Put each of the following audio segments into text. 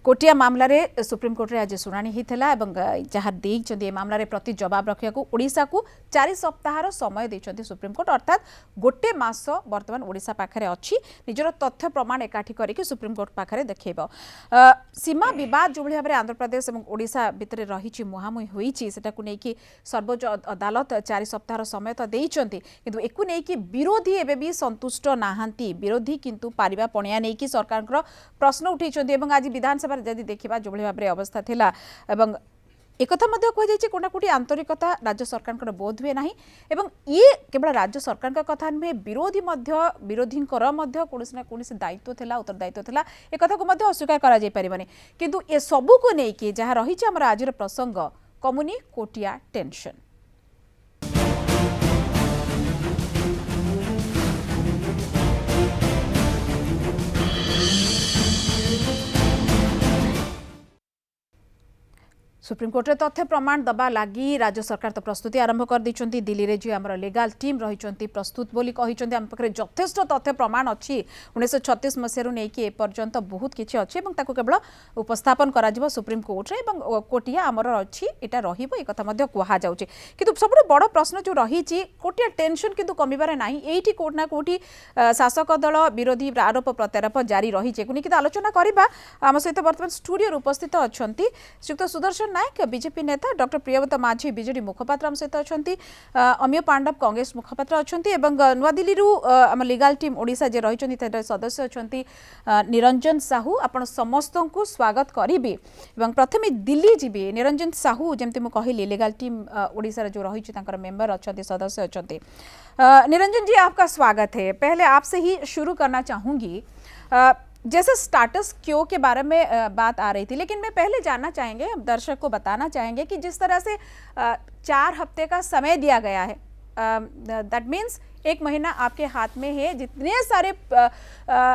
कोटिया मामला रे सुप्रीमकोर्ट रे आज शुणाणी होता जहाँ देखते मामला रे प्रति जवाब रखा ओडिशा को 4 सप्ताह समय देते सुप्रीमकोर्ट अर्थात गोटे मास बर्तमान ओडिशा पाखरे अच्छी निजर तथ्य प्रमाण एकाठी करके सुप्रीमकोर्ट पाखरे देखब सीमा बद जो भाव में आंध्र प्रदेश और ओडिशा भितर रही मुहांमुही होती नहीं सर्वोच्च अदालत 4 सप्ताह समय तो देते किंतु एकु नहीं विरोधी एवं भी संतुष्ट नहांती विरोधी किंतु पारिबा पणिया नहीं सरकार प्रश्न उठे आज विधानसभा जदि देखा जो भाव में अवस्था थिला एवं एक कहुई कोना कोटी आंतरिकता राज्य सरकार बोध हुए ना एवं ये केवल राज्य सरकार कथा नुहे विरोधी विरोधी कौन दायित्व थिला उत्तरदायित्व थिला एक कथा को अस्वीकार करा जाय परिबनी किंतु ए सबू को लेकिन जहाँ रही आम आज प्रसंग कमुनी कोटिया टेंशन सुप्रीमकोर्ट रे तथ्य प्रमाण दबा लगी राज्य सरकार तो प्रस्तुति आरंभ कर दी दिल्ली रे जी आमर लीगल टीम रही प्रस्तुत बोली कही आम पाखे यथेष्ट तथ्य प्रमाण अच्छी 1936 मसीह नहीं एपर्यंत बहुत किसी अच्छी केवल उपस्थापन करा सुप्रीमकोर्ट रे कोटिया आमर अच्छी यहाँ रहा कहु कि सब बड़ प्रश्न जो रही कोटिया टेंशन किंतु कमिबार ना ये कोट ना कोटी शासक दल विरोधी आरोप प्रत्यारोप जारी रही है आलोचना करवा आम सहित बर्तमान स्टूडियो उपस्थित अच्छा श्रीयुक्त सुदर्शन नायक बीजेपी नेता डॉक्टर प्रियव्रत माझी बीजेडी मुखपात्र आम सहित अच्छा अमीय पांडव कांग्रेस मुखपात्र अच्छा नवा दिल्ली आम लीगल टीम ओडिशा जे रही सदस्य अच्छा निरंजन साहू आपण समस्त को स्वागत करी प्रथम दिल्ली जीवी निरंजन साहू जमती मुझे कहली लीगल टीम ओडिशा जो रही मेंबर अच्छा सदस्य अच्छा निरंजन जी आपका स्वागत है। पहले आपसे ही शुरू करना चाहूंगी जैसे स्टाटस क्यों के बारे में बात आ रही थी लेकिन मैं पहले जानना चाहेंगे दर्शक को बताना चाहेंगे कि जिस तरह से 4 हफ्ते का समय दिया गया है दैट मीन्स 1 महीना आपके हाथ में है जितने सारे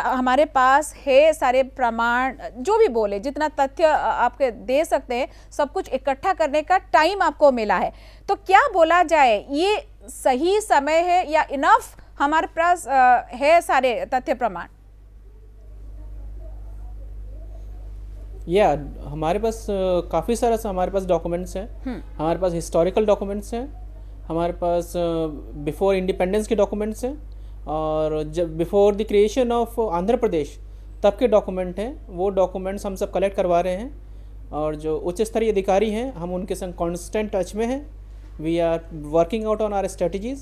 हमारे पास है सारे प्रमाण जो भी बोले जितना तथ्य आपके दे सकते हैं सब कुछ इकट्ठा करने का टाइम आपको मिला है तो क्या बोला जाए ये सही समय है या इनफ हमारे पास है सारे तथ्य प्रमाण? हमारे पास काफ़ी सारा हमारे पास डॉक्यूमेंट्स हैं हमारे पास हिस्टोरिकल डॉक्यूमेंट्स हैं हमारे पास बिफोर इंडिपेंडेंस के डॉक्यूमेंट्स हैं और जब before the creation of Andhra Pradesh तब के डॉक्यूमेंट हैं वो डॉक्यूमेंट्स हम सब कलेक्ट करवा रहे हैं और जो उच्च स्तरीय अधिकारी हैं हम उनके संग कॉन्स्टेंट टच में हैं we are working out on our strategies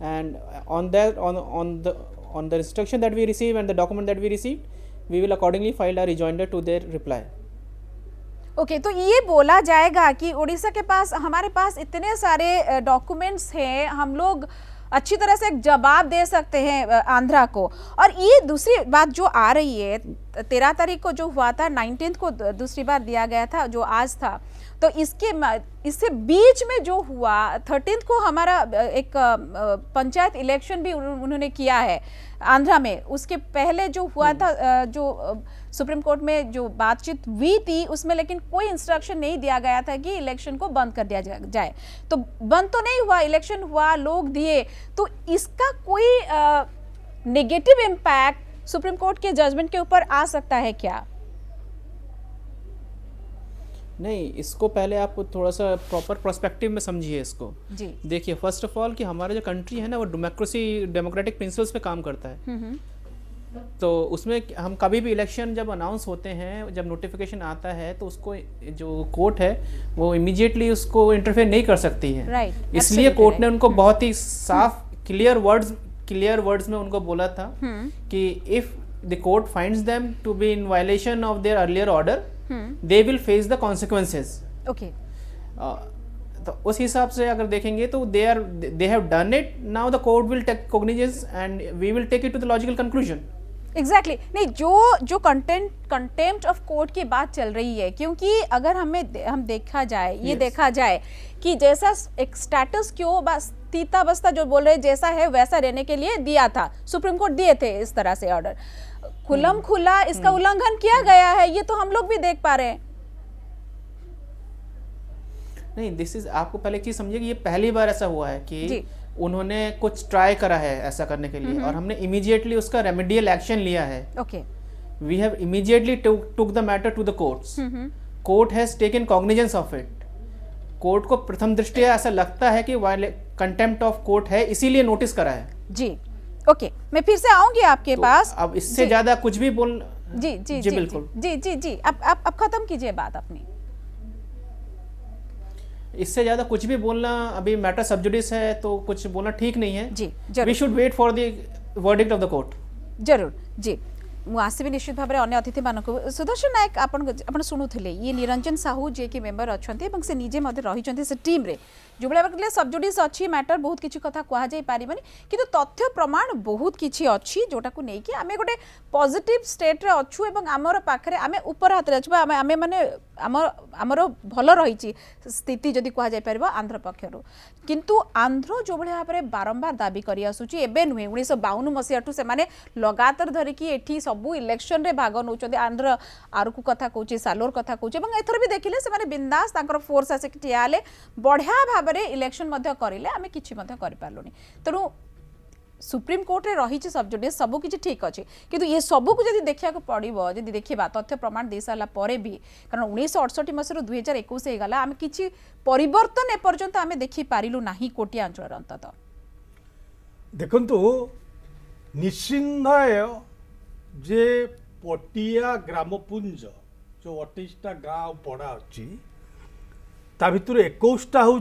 and on the instruction that we receive and the document that we receive we will accordingly file a rejoinder to their reply. Okay तो ये बोला जाएगा कि उड़ीसा के पास हमारे पास इतने सारे डॉक्यूमेंट्स हैं हम लोग अच्छी तरह से एक जवाब दे सकते हैं आंध्रा को और ये दूसरी बात जो आ रही है 13 तारीख को जो हुआ था 19 को दूसरी बार दिया गया था जो आज था तो इससे बीच में जो हुआ 13 को हमारा एक पंचायत इलेक्शन भी उन्होंने किया है आंध्रा में उसके पहले जो हुआ था जो सुप्रीम कोर्ट में जो बातचीत हुई थी उसमें लेकिन कोई इंस्ट्रक्शन नहीं दिया गया था कि इलेक्शन को बंद कर दिया जाए तो बंद तो नहीं हुआ इलेक्शन हुआ लोग दिए तो इसका कोई नेगेटिव इम्पैक्ट सुप्रीम कोर्ट के जजमेंट के ऊपर आ सकता है क्या? नहीं इसको पहले आप थोड़ा सा प्रॉपर पर्सपेक्टिव में समझिए इसको जी देखिए फर्स्ट ऑफ ऑल कि हमारा जो कंट्री है ना वो डेमोक्रेटिक प्रिंसिपल्स पे काम करता है तो उसमें हम कभी भी इलेक्शन जब अनाउंस होते हैं जब नोटिफिकेशन आता है तो उसको जो कोर्ट है वो इमीडिएटली उसको इंटरफेयर नहीं कर सकती है इसलिए कोर्ट ने उनको बहुत ही साफ क्लियर वर्ड्स में उनको बोला था कि if the court finds them to be in violation of their earlier order they will face the consequences. Okay. तो उस हिसाब से अगर देखेंगे तो they have done it. Now the court will take cognizance and we will take it to the logical conclusion. Exactly. नहीं जो contempt of court की बात चल रही है क्योंकि अगर हम देखा जाए देखा जाए कि जैसा एक स्टेटस क्यों स्थिता अवस्था जो बोल रहे जैसा है वैसा रहने के लिए दिया था सुप्रीम कोर्ट दिए थे इस तरह से ऑर्डर खुलम खुला इसका उल्लंघन किया गया है ये तो हम लोग भी देख पा रहे हैं। नहीं दिस इज आपको पहले एक चीज समझिए कि ये पहली बार ऐसा हुआ है कि उन्होंने कुछ ट्राई करा है ऐसा करने के लिए और हमने इमीडिएटली उसका रेमेडियल एक्शन लिया है। Okay we have immediately took the matter to the courts. Court has taken cognizance of it. Court को प्रथम दृष्टया ऐसा लगता है कि कंटेम्प्ट ऑफ कोर्ट है, इसीलिए नोटिस करा है। जी ओके, मैं फिर से आऊंगी आपके पास। अब इससे ज्यादा कुछ भी बोल जी जी जी बिल्कुल जी जी जी अब खत्म कीजिए बात अपनी। इससे ज्यादा कुछ भी बोलना, अभी मैटर सब जुडिस है तो कुछ बोलना ठीक नहीं है। जी जरूर, we should wait for the verdict of the court. जरूर जी, ମୁଁ ଆସିବି ନିଶ୍ଚିତ ଭାବରେ ଅନ୍ୟ ଅତିଥିମାନଙ୍କୁ। ସୁଦର୍ଶନ ନାୟକ ଆପଣ ଶୁଣୁଥିଲେ, ଇଏ ନିରଞ୍ଜନ ସାହୁ ଯିଏକି ମେମ୍ବର ଅଛନ୍ତି ଏବଂ ସେ ନିଜେ ମଧ୍ୟ ରହିଛନ୍ତି ସେ ଟିମ୍ରେ। ଯେଉଁଭଳି ଭାବରେ ସବଜୁଡ଼ିସ୍ ଅଛି ମ୍ୟାଟର, ବହୁତ କିଛି କଥା କୁହାଯାଇ ପାରିବନି, କିନ୍ତୁ ତଥ୍ୟ ପ୍ରମାଣ ବହୁତ କିଛି ଅଛି ଯେଉଁଟାକୁ ନେଇକି ଆମେ ଗୋଟେ ପଜିଟିଭ ଷ୍ଟେଟ୍ରେ ଅଛୁ ଏବଂ ଆମର ପାଖରେ ଆମେ ଉପର ହାତରେ ଅଛୁ ବା ଆମେ ମାନେ ଆମର ଭଲ ରହିଛି ସ୍ଥିତି ଯଦି କୁହାଯାଇପାରିବ ଆନ୍ଧ୍ର ପକ୍ଷରୁ। କିନ୍ତୁ ଆନ୍ଧ୍ର ଯେଉଁଭଳି ଭାବରେ ବାରମ୍ବାର ଦାବି କରି ଆସୁଛି, ଏବେ ନୁହେଁ 1952 ମସିହାଠୁ ସେମାନେ ଲଗାତାର ଧରିକି ଏଠି ସବୁ ଇଲେକ୍ସନରେ ଭାଗ ନେଉଛନ୍ତି। ଆନ୍ଧ୍ର ଆରୁକୁ କଥା କହୁଛି, ସାଲୋର କଥା କହୁଛି, ଏବଂ ଏଥର ବି ଦେଖିଲେ ସେମାନେ ବିନ୍ଦାସ ତାଙ୍କର ଫୋର୍ସ ଆସିକି ଠିଆ ହେଲେ, ବଢ଼ିଆ ଭାବରେ ଇଲେକ୍ସନ ମଧ୍ୟ କରିଲେ, ଆମେ କିଛି ମଧ୍ୟ କରିପାରିଲୁନି। ତେଣୁ सुप्रीम कोर्ट रे रही सबजुडिस सबकि ठीक अच्छे, किंतु ये सबको जब देखा पड़ो, जब देखा तथ्य प्रमाण दे सारा भी, कारण 1968 मसीह 2021 होगा आम कि परिवर्तन एपर्यंत आम देखिपारू ना कोटिया अंचल अंततः देखु निस्सिंधय जे पटिया ग्रामपुंज जो 28टा गाँव पड़ा अच्छी ता भितर 21टा हूँ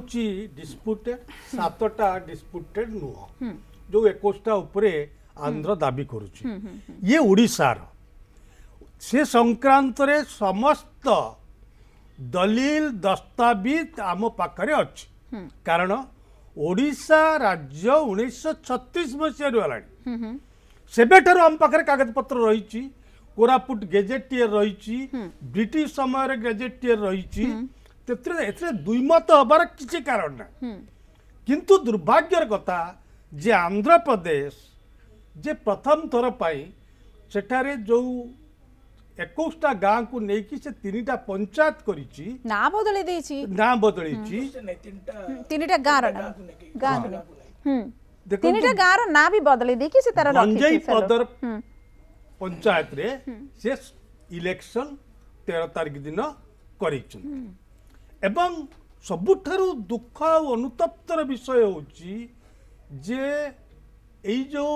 डिस्प्यूटेड 7टा डिस्प्यूटेड नुह जो 21टा उपरे आंध्र दाबी करुची ये उड़ीसार से संक्रांत रे समस्त दलील दस्तावेज आम पाखरे अच्छी कारण ओडिशा राज्य 1936 मसीह गलानी सेबेठार आम पाखरे कागज पत्र रही, कोरापुट गेजेटियर रही, ब्रिटिश समय गेजेटियर रही, दुईमत हबार किसी कारण ना, किंतु दुर्भाग्यर कथा जे आंध्र प्रदेश जे प्रथम थर पाई सेठारे जो 21टा गाँ को लेकिन से 3टा पंचायत करिछि ना बदले देछि ना बदली 3टा गाँ देखो 3टा गाँ ना भी बदले देखि से तारा रखि गंजई पदर पंचायत रे से इलेक्शन 13 तारिख दिन करिछन एवं सबुठारु दुख और अनुतप्तर विषय होछि जे एई जो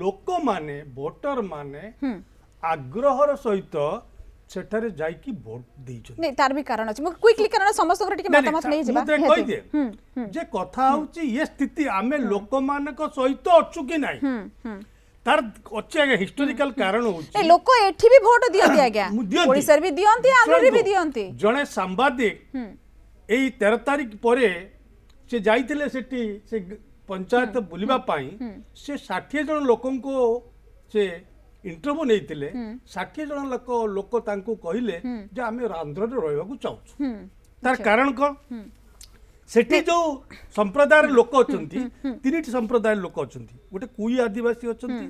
लोक माने वोटर माने आग्रहर सहित सेठारे जाइकी वोट देइछन नै तार भी कारण अछि, क्विकली कारण समस्त टिके मतामत नै जेबा मुझे कहि दे जे कथा होछि ये स्थिति आमे लोक मानक सहित अछु कि नै तार अछि आगे हिस्टोरिकल कारण होछि। ए लोक एठी भी वोट दियंती आज्ञा ओडिसा भी दियंती आंध्र भी दियंती। जणे सांबादिक एई 13 तारिख परे से जाइतिले सेठी से पंचायत बुलिबा पाई से 60 जन लोकन को से इंटरव्यू नैतिले 60 जन लोक तांको कहिले जे आमे आंध्र रे रहबाकू चाहू तार कारण को सेठी जो संप्रदाय लोक अछंती 3टी संप्रदाय लोक अछंती गोटे कुई आदिवासी अछंती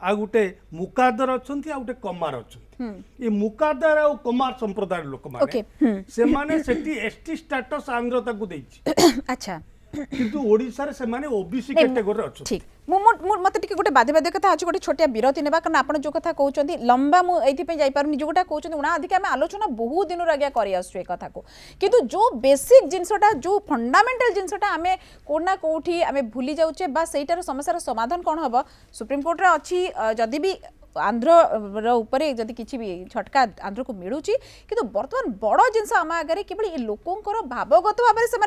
आ गोटे मुकादर अछंती आ गोटे कमार अछंती। ये मुकादर और कमार संप्रदाय लोक माने से माने सेठी एसटी स्टेटस आंध्र ताकू देछि। अच्छा किंतु ओडिसा रे से माने ओबीसी कैटेगरी अछंती। ठीक मत टिके गोटे बाध्य कथा अच्छे गोटे छोटिया विरति नेबा, कारण आपण जो कथा कहउचंदी लंबा मु एथि पे जाई पारुनी, जो गोटा कहउचंदी उना अधिक हम आलोचना बहुत दिन आज्ञा करी आसु ए कथा को, किंतु जो बेसिक जिनसटा जो फंडामेंटल जिनसटा आमे कोना कोठी आमे भूली जाउचे बा सेटार समस्यार समाधान कोन हबो सुप्रीम कोर्ट रे अछि। जदि भी आंध्र उपरे जदि किछि भी झटका आंध्र को मिलूची, किंतु वर्तमान बड़ जिनस आम आगे केवल ये लोकंकर भावगत भाव से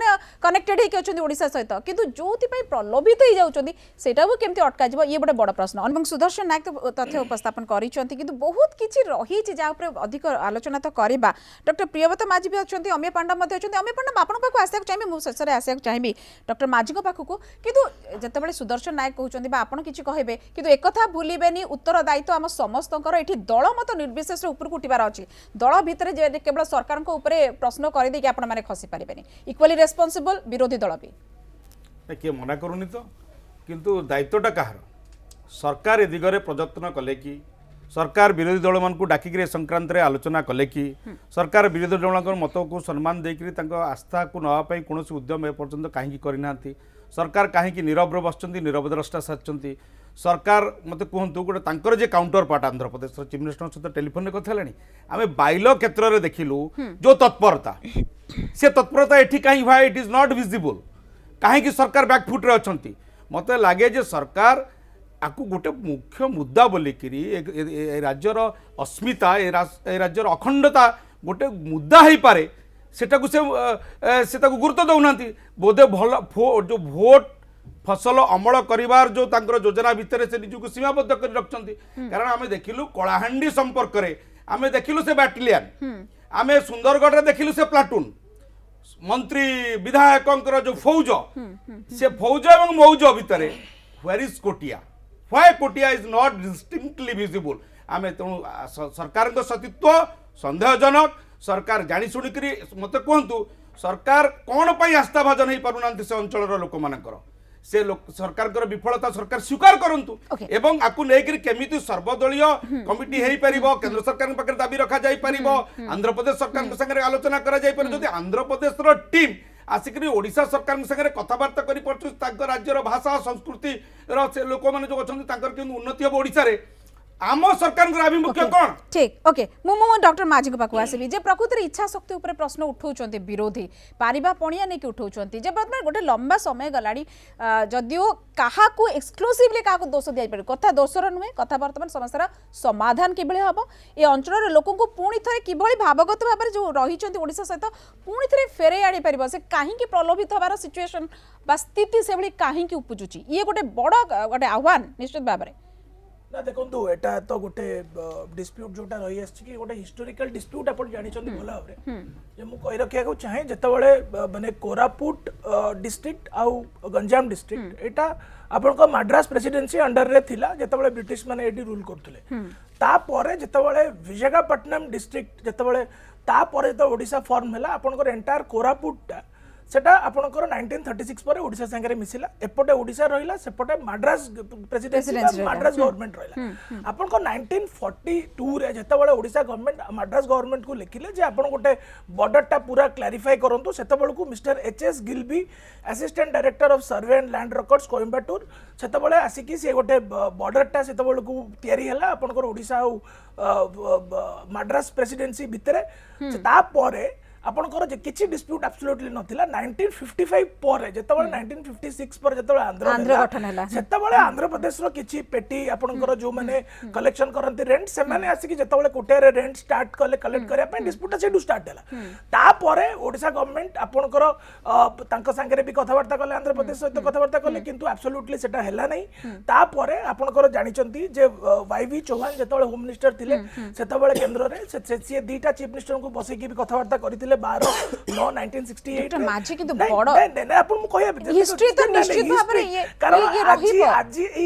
कनेक्टेड होकर अच्छा ओडिशा सहित, किंतु जो प्रलोभित हो जाउछंदी सेटा को केमती अटका जिवो ये बड़े बड़ प्रश्न। और सुदर्शन नायक तो तथ्य उपस्थापन करिसेंती, किंतु बहुत किछि रही जा ऊपर अधिक आलोचना तो करबा। डॉक्टर प्रियव्रत माझी भी अच्छा, अमिय पांडा मध्य अच्छा। अमिय पांडा आपन पाखु आसिया चाहिए, मु शेष आसिया चाहिए डॉक्टर माझी पाखु, किंतु जतबेले सुदर्शन नायक कहउछंदी बा आपन किछि कहबे, किंतु एक कथा भूलिबेनी उत्तरदायित्व आम समस्तंकर एठी दल मत निर्विशेष ऊपर उठिबार अछि। दल भितर जे केवल सरकार को ऊपर प्रश्न कर दे कि आपण माने खसी पारिबेनी, इक्वली रेस्पोंसिबल विरोधी दल भी के मना करूनी तो, किंतु दायित्वटा कहार सरकार ए दिगरे प्रयत्न कले कि सरकार विरोधी दल मान को डाकिक संक्रांत रे आलोचना कले कि सरकार विरोधी दल मत को सम्मान देकर आस्था को नापी कौन उद्यम एपर्यंत कहीं करना, सरकार कहीं नीरव बसुँच नीरव द्रष्टा सारी सरकार मते कहतु गोटे तांकर जे counter part Andhra Pradesh chief minister सहित टेलीफोन कथा हेलानी आम बाइल क्षेत्र में देखिलु जो तत्परता से तत्परता एठी कहीं भाई इट इज नॉट विजिबल कहीं सरकार बैकफुट रे अछंती मते लागे जे सरकार आपको गोटे मुख्य मुद्दा बोलिकी राज्यर अस्मिता ए राज्यर अखंडता गोटे मुद्दा हो पारे सेटा गुरुत्व दौना बोधे भल जो भोट फसल अमल करिवार जो तांकर योजना भितर से निजुक सीमाबद्ध कर रखछंती कारण आमे देखिलु कलाहांडी संपर्क रे आमे देखिलु से बैटालियन आमे सुंदरगढ़ रे देखिलु से प्लाटून मंत्री विधायकंकर जो फौज से फौज एवं मौज भितर where is Kotia why Kotia is not distinctly visible आमे तेणु सरकार सतीत्व संदेहजनक सरकार जानी शुणिक मत कहतु सरकार कौन पाई आस्थाभाजन हो पारुना से अंचल लोक मानकर से सरकार विफलता सरकार स्वीकार करंतु एवं आपको लेकर केमिति सर्वदलीय कमिटी हेई परिबो केंद्र सरकार पाखे दाबी रखा जाई परिबो आंध्र प्रदेश सरकार संगे आलोचना करा जाई पर जदि आंध्र प्रदेश रो टीम आसिक ओडिशा सरकार संगे कथबार्ता करि पड़छ तांकर राज्यर भाषा संस्कृति रो से लोक माने जो अछंती तांकर केनु उन्नति हो ओडिसा रे आम सरकार आभिमुख्य कौन ठीक ओके मु डॉक्टर माझी को पाखु आसीबी जे प्रकृति इच्छा शक्ति ऊपर प्रश्न उठाउछंती विरोधी पारिबा पणिया नै कि उठाउछंती जे बर्तमान गोटे लंबा समय गलाडी जदियो काहा को एक्सक्लूसिवली काहा को दोष दिया पड़े कथा दोषर नुहे कथा बर्तमान समस्या समाधान किबळे हबो ए अंचल लोकों को पुणी थरे किभଳି भावगत भाबरे जो रहिछंती ओडिसा सहित पुणी थरे फेरे आडी परिबो से काहे कि प्रलोभित हबार सिचुएशन बा स्थिति से भଳି काहे कि उपजुची ये गोटे बड़ गोटे आह्वान निश्चित भाबरे ना देखो एटा तो गोटे डिस्प्यूट जोटा रही आछि कि गोटे हिस्टोरिकल डिस्प्यूट आपण जानि छथि भला भाबरे जे मु कहि रखिया को चाहे जतबळे माने कोरापुट डिस्ट्रिक्ट आउ गंजाम डिस्ट्रिक्ट एटा आपण को मद्रास प्रेसिडेंसी अंडर रे थिला जतबळे ब्रिटिश माने एडी रूल करथले ता परे जतबळे विशाखापट्टनम डिस्ट्रिक्ट जतबळे ता परे तो ओडिसा फॉर्म हला आपण को एंटायर कोरापुट सेटा आपणकर 1936 पर ओडिसा संगे मिसिला एपटे ओडिसा रहिला सेपटे मद्रास प्रेसिडेंसी मद्रास गवर्नमेंट रहिला आपणको 1942 रे जेतबळे ओडिसा गवर्नमेंट मद्रास गवर्नमेंट को लिखिले जे आपण गोटे बॉर्डरटा पूरा क्लैरिफाई करंतु सेतबळ को mister HS Gilby assistant director of survey and land records Coimbatore सेतबळे आसिकी से गोटे बॉर्डरटा सेतबळ को तयारी हला आपणकर ओडिसा मद्रास प्रेसिडेंसी भितरे ता परे आपणकर जे किछि डिस्प्यूट एब्सोल्युटली नथिला 1955 पर जेतबळे 1956 पर जेतबळे आंध्र गठन हला सेतबळे आंध्र प्रदेश रो किछि पेटी आपणकर जो माने कलेक्शन करंती रेंट से माने आसी जेतबळे कोटेरे रेंट स्टार्ट कले कलेक्ट करिया पे डिस्प्यूट से स्टार्ट हला ता परे ओडिसा गवर्नमेंट आपणकर तांका संगे भी कथावार्ता कले आंध्र प्रदेश सहित कथावार्ता कले किंतु एब्सोल्युटली सेटा हला नै ता परे आपणकर जानिचंती जे वाईवी चौहान जेतबळे होम मिनिस्टर थिले सेतबळे केंद्र रे से दीटा चीफ मिनिस्टर को बसै की भी कथावार्ता करथिले 1968 माझी किंतु बड़ आपण मु कहया हिस्ट्री तो निश्चित भाबरे ये रहिबो आज ए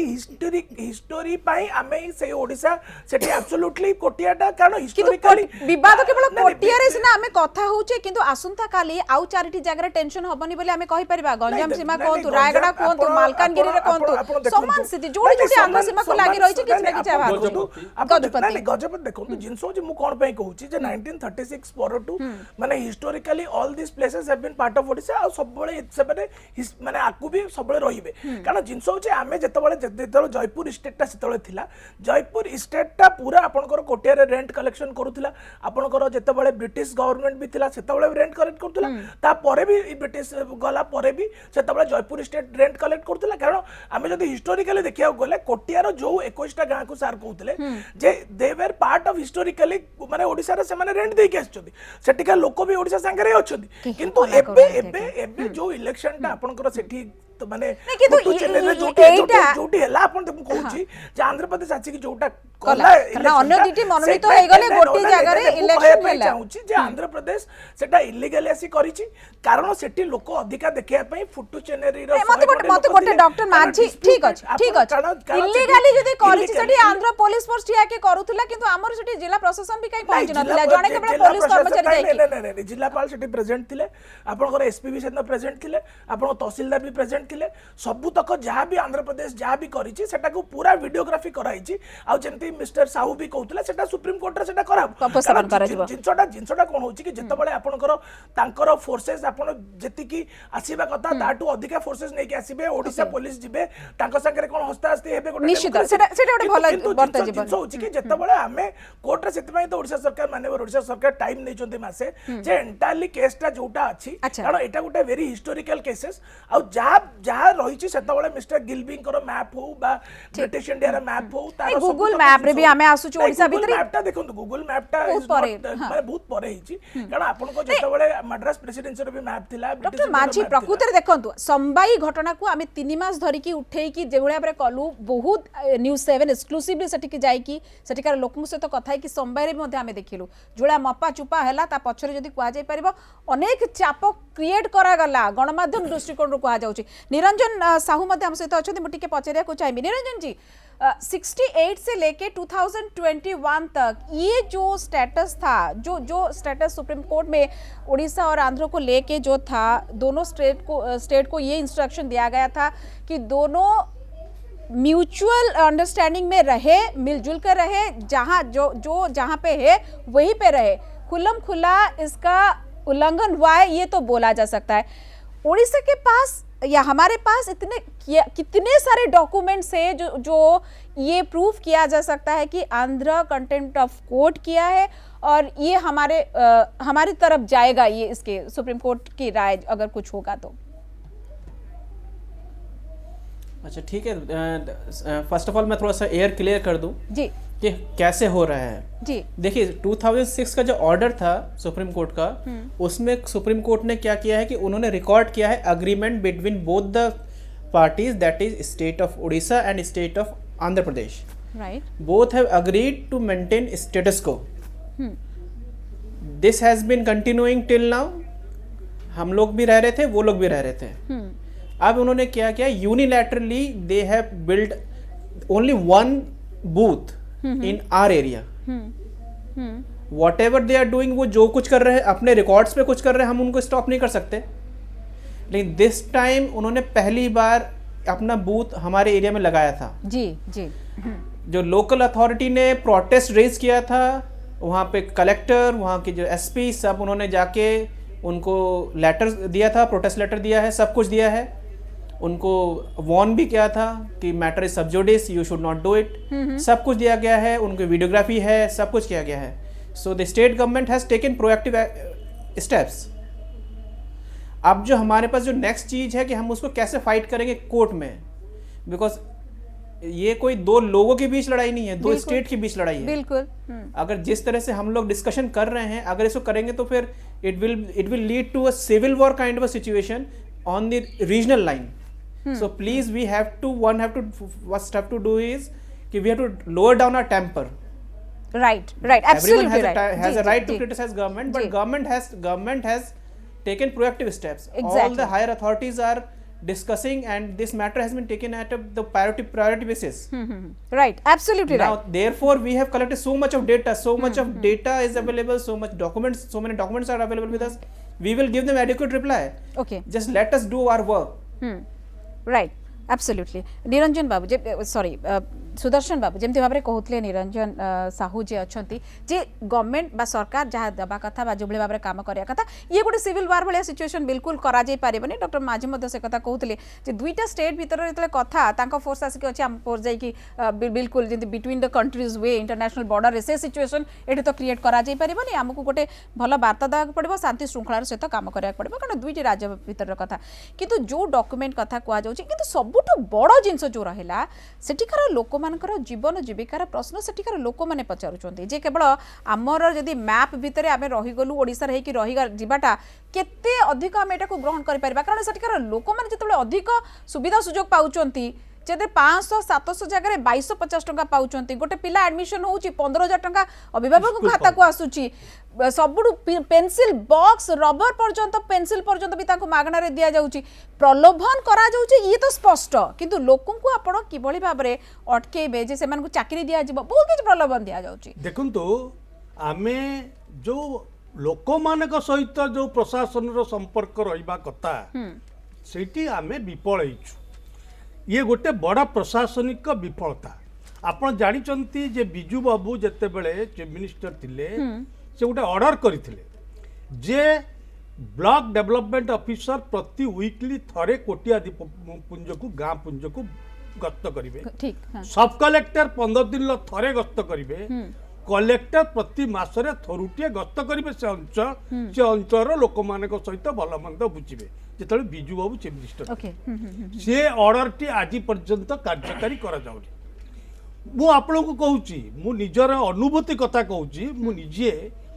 हिस्टोरी पई आमे से ओडिसा सेठी एब्सोल्युटली कोटियाटा कारण हिस्टोरिकली विवाद केवल कोटिया रे सिना आमे कथा होचे किंतु आसंता काली आउ चारिटी जगह रे टेंशन होबनी बोले आमे कहि परिबा गंजाम सीमा कोंतु रायगढ़ कोंतु मालकानगिरी रे कोंतु समान स्थिति जोडी जोडी आंध्र सीमा को लागि रहिছে किछ ना किछ आभार गजपति देखो जिंसो जे मु कोन पई कहूची जे 1936 परटू माने historically all this places have been part of Odisha आ सब बळे सेबने माने आकु भी सब बळे रहिबे कारण जिंसो जे आमे जतबळे जयपुर स्टेट ता सेतबळे थिला जयपुर स्टेट ता पूरा आपनकर कोटिया रे रेंट कलेक्शन करूथिला आपनकर जतबळे ब्रिटिश गवर्नमेंट भी थिला सेतबळे रेंट कलेक्ट करूथिला ता परे भी ब्रिटिश गला परे भी सेतबळे जयपुर स्टेट रेंट कलेक्ट करूथिला कारण आमे जदी हिस्टोरिकली देखिया गले कोटिया रो जो 21 टा गां को सार कहउतले जे दे वर पार्ट ऑफ हिस्टोरिकली माने ओडिसा रे से माने रेंट देके आछथि सेटिका लोक भी ओडिसा संगे अच्छी किंतु एबे जो इलेक्शन टा आपनकर सेठी तो माने जोटी हला आपन त कहूची जे आंध्र प्रदेश आछि कि जोटा कला अन्य दिटी मनोनीत होई गले गोटी जगह रे इलेक्शन हला चाहूची जे आंध्र प्रदेश सेटा इलीगली आसी करिछि कारण सेठी लोक अधिका देखिया पई फुटू चेनेरी रो मते गोटे डॉक्टर माझी ठीक अछि इलीगली जदी करिछि सेठी आंध्र पुलिस फोर्स ठिया के करूथला किंतु हमर सेठी जिला प्रशासन भी काई पहुंच नथिला जणे केवल पुलिस कर्मचारी जाई नै जिल्लापाल सेठी प्रेजेंट थिले आपनकर एसपी भी सेना प्रेजेंट थिले आपन तहसीलदार भी प्रेजेंट देखिले सबुतक जहाँ भी आंध्र प्रदेश जहाँ भी करिछि सेटा को पूरा वीडियोग्राफी कराइछि आ जेंति मिस्टर साहू भी कहउतले सेटा सुप्रीम कोर्ट रे सेटा करा उपस्थापन कराजिबो। जिनसटा कोन होछि कि जेतबेले आपनकर तांकर फोर्सेस आपन जेति की आसीबा कथा ताटू अधिका फोर्सेस नै के आसीबे ओडिसा पुलिस जिबे तांको संगे कोन हस्ताहस्ती हेबे गोटे निश्चित सेटा गोटे भलो बर्ता जीवन होछि कि जेतबेले आमे कोर्ट रे सेति तो ओडिसा सरकार माने ओडिसा सरकार टाइम नै चोंती मासे जे एंटायरली केसटा जोटा अछि कारण एटा गोटे वेरी हिस्टोरिकल केसेस आ जहाँ रही सेतबेले मिस्टर गिलबिंग मैप हो बा ब्रिटिश इंडिया मैप हो तार गूगल मैप रे भी आमे आसु ओडिसा भीतर मैपटा देखंतु गूगल मैपटा माने बहुत परे हिची कारण आपन को जेतबेले मद्रास प्रेसिडेंसी रे भी मैप थिला डॉक्टर माझी प्रकृति रे देखंतु संबाई घटना को आमे 3 मास धरि की उठेई की जेभळे बारे कलु बहुत न्यूज 7 एक्सक्लूसिवली सेठी की जाई की सेठिकार लोकन सहित कथा की संबाई रे मध्ये आमे देखिलु जोळा मपा चुपा हैला ता पछरे जदी कुआ जाई परिबो अनेक चाप क्रिएट करा गला गणमाध्यम दृष्टिकोण रो कुआ जाउची। निरंजन साहू मध्ये हम सहित अछथि मुटिके पचरिया को चाहिए निरंजन जी 68 से लेके 2021 तक ये जो स्टेटस था जो स्टेटस सुप्रीम कोर्ट में उड़ीसा और आंध्र को लेके जो था दोनों स्टेट को ये इंस्ट्रक्शन दिया गया था कि दोनों म्यूचुअल अंडरस्टैंडिंग में रहे, मिलजुल कर रहे, जहाँ जो जहाँ पे है वहीं पे रहे, खुल्लम खुला इसका उल्लंघन हुआ है ये तो बोला जा सकता है। उड़ीसा के पास या हमारे पास कितने सारे डॉक्यूमेंट्स है जो ये प्रूफ किया जा सकता है कि आंध्र कंटेम्प्ट ऑफ कोर्ट किया है और ये हमारी तरफ जाएगा, ये इसके सुप्रीम कोर्ट की राय अगर कुछ होगा तो। अच्छा ठीक है, फर्स्ट ऑफ ऑल मैं थोड़ा सा एयर क्लियर कर दूं जी कि कैसे हो रहा है जी। देखिए 2006 का जो ऑर्डर था सुप्रीम कोर्ट का, उसमें सुप्रीम कोर्ट ने क्या किया है कि उन्होंने रिकॉर्ड किया है agreement between both the parties, that is state of Orissa and state of Andhra Pradesh, right. Both have agreed to maintain status quo. This has been continuing till now. हम लोग भी रह रहे थे, वो लोग भी रह रहे थे। अब उन्होंने क्या किया, unilaterally they have build only one booth in our area. Whatever they are doing, वो जो कुछ कर रहे हैं अपने रिकॉर्ड्स पे कुछ कर रहे हैं, हम उनको स्टॉप नहीं कर सकते। लेकिन दिस टाइम उन्होंने पहली बार अपना बूथ हमारे एरिया में लगाया था जी जी। जो लोकल अथॉरिटी ने प्रोटेस्ट रेज किया था, वहाँ पे कलेक्टर, वहाँ के जो एसपी सब उन्होंने जाके उनको लेटर दिया था, प्रोटेस्ट लेटर दिया है, सब कुछ दिया है। उनको वॉर्न भी किया था कि matter is sub judice, you should not do it, सब कुछ दिया गया है, उनकी वीडियोग्राफी है, सब कुछ किया गया है। So the state government has taken proactive steps. अब जो हमारे पास जो नेक्स्ट चीज है कि हम उसको कैसे फाइट करेंगे कोर्ट में, बिकॉज ये कोई दो लोगों के बीच लड़ाई नहीं है, दो स्टेट के बीच लड़ाई है। बिल्कुल। अगर जिस तरह से हम लोग डिस्कशन कर रहे हैं, अगर इसको करेंगे तो फिर it will lead to a civil war kind of a situation on the regional line. So please, we have to first have to do is कि we have to lower down our temper. Right, absolutely. Everyone has a right to criticize government, but government has taken proactive steps. Exactly. All the higher authorities are discussing, and this matter has been taken at the priority basis. Right, absolutely right. Now, therefore, we have collected so much of data. So much of data is available. So many documents are available with us. We will give them adequate reply. Okay. Just let us do our work. Right absolutely. Niranjan Babu जे sorry Sudarshan Babu जमती भाव में कहते निरंजन साहू जी अच्छा जे government बा सरकार जहाँ दबा कथा बा जो भाव में काम करा कथा, ये गोटे सिविल वार भाया सिचुएशन बिल्कुल करा जाई पारेबनी। डॉक्टर माझी मध्य से कथा कहते जे दुईटा स्टेट भीतर जो कथा तांको फोर्स आसिक अच्छी आम फोर्स जाइए बिल्कुल जमी between the countries way international border से सिचुएशन ये तो क्रिएट करा जाई पारेबनी। आमको गोटे भल वार्ता देवाक पड़ो, शांति श्रृंखलार सहित काम कराया पड़ो, कारण दुईटी राज्य भीतर कथा। किंतु जो डॉक्यूमेंट कथा कह जाऊँ सबुठ बड़ जिनस जो रहा सेठिकार लोक मानकर जीवन जीविकार प्रश्न सेठिकार लोक मैंने पचारुंट जे केवल आमर जदि मैप भितर आम रहीगलु ओडिशार होकि रही जावाटा केते अधिक आम एटा को ग्रहण कर पारिबा, कारण सेठिकार लोक मैंने जिते अधिक सुविधा सुजोग पाउचंती जदि 500-700 जगह 2250 टंका पाउचंती, गोटे पिला एडमिशन होउची 15,000 टंका अभिभावक खाता को आसुची, सबुठु पेंसिल बॉक्स रबर पर्यंत पेंसिल पर्यंत भी ताको मागना रे दिया जाउची, प्रलोभन करा जाउची, ये तो स्पष्ट। किंतु लोकन को आपण किबळी भाबरे अटकेबे जे सेमान को चाकरी दिया जिवो, बहुत किछ प्रलोभन दिया जाउची। देखंतु आमे जो लोक मानक सहित जो प्रशासन रो संपर्क रहिबा कथा ସେଇଠି ଆମେ ବିଫଳ ହେଇଛୁ। ଇଏ ଗୋଟେ ବଡ଼ ପ୍ରଶାସନିକ ବିଫଳତା। ଆପଣ ଜାଣିଛନ୍ତି ଯେ ବିଜୁ ବାବୁ ଯେତେବେଳେ ଚିଫ୍ ମିନିଷ୍ଟର ଥିଲେ ସେ ଗୋଟେ ଅର୍ଡର କରିଥିଲେ ଯେ ବ୍ଲକ ଡେଭଲପमेंट ଅଫିସର ପ୍ରତି ୱିକଲି ଥରେ କୋଟିଆ ପୁଞ୍ଜକୁ ଗାଁ ପୁଞ୍ଜକୁ ଗସ୍ତ କରିବେ, ठीक हाँ सब कलेक्टर 15 दिन ଥରେ ଗସ୍ତ କରିବେ, कलेक्टर प्रति मासरे थरुटिए गस्त करेंगे से अंचल लोक मान सहित भल मंद बुझे जो बिजू बाबू चीफ मिनिस्टर सी ऑर्डर टी आज पर्यंत कार्यकारी करा जाउनी। मु आपन को कहूची मु निजर अनुभूति कथा कहूची मु निजे